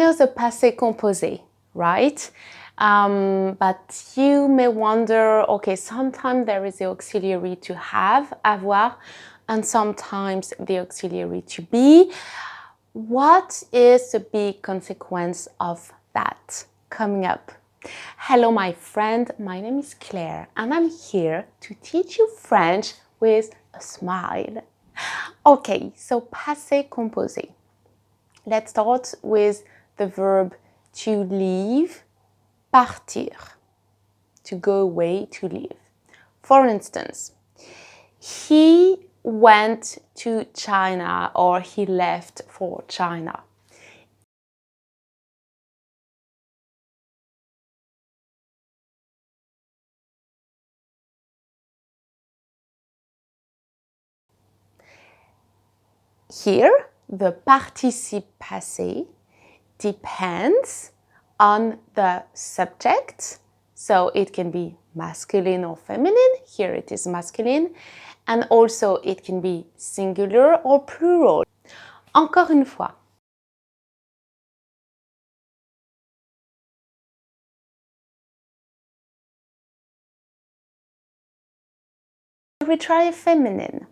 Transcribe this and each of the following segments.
know the passé composé, right? But you may wonder, okay, sometimes there is the auxiliary to have, avoir, and sometimes the auxiliary to be. What is the big consequence of that coming up? Hello, my friend. My name is Claire, and I'm here to teach you French with a smile. Okay, so passé composé. Let's start with the verb to leave, partir, to go away, to leave. For instance, he went to China or he left for China. Here, the participe passé depends on the subject. So it can be masculine or feminine. Here it is masculine. And also it can be singular or plural. Encore une fois. We try feminine.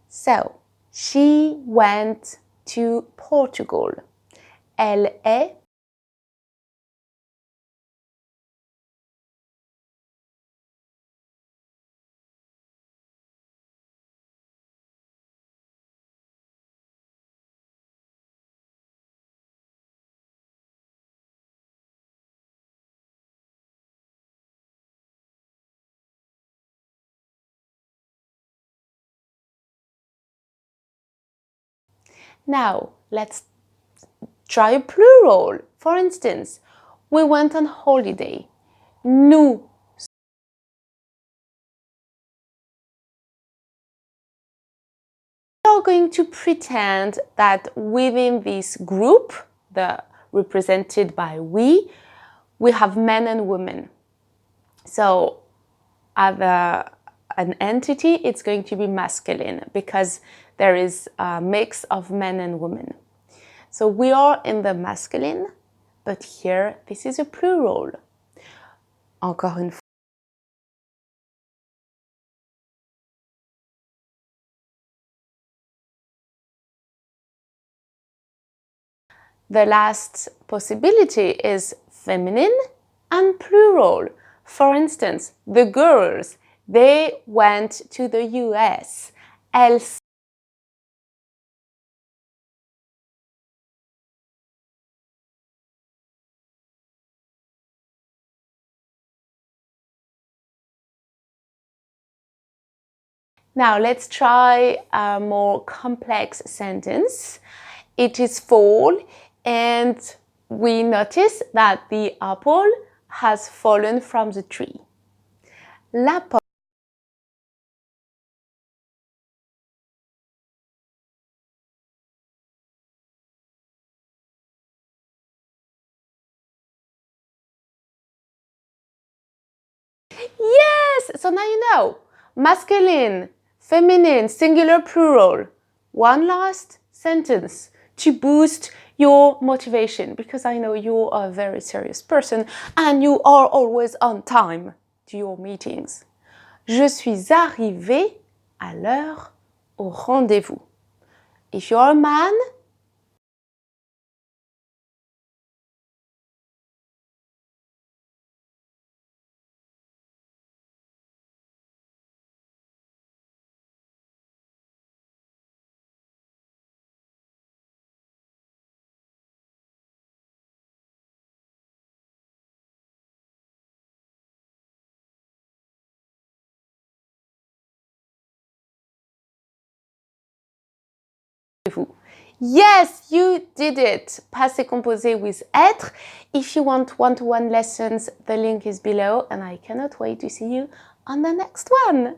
So, she went to Portugal. Elle est Now, let's try a plural. For instance, we went on holiday. Nous. We are going to pretend that within this group, represented by we have men and women. So, as an entity, it's going to be masculine because there is a mix of men and women. So we are in the masculine, but here this is a plural. Encore une fois. The last possibility is feminine and plural. For instance, the girls, they went to the US. Elles Now let's try a more complex sentence. It is fall and we notice that the apple has fallen from the tree. La pomme. Yes! So now you know. Masculine, feminine, singular, plural. One last sentence to boost your motivation because I know you are a very serious person and you are always on time to your meetings. Je suis arrivé à l'heure au rendez-vous. If you're a man, yes, you did it! Passé composé with etre. If you want one-to-one lessons, the link is below and I cannot wait to see you on the next one.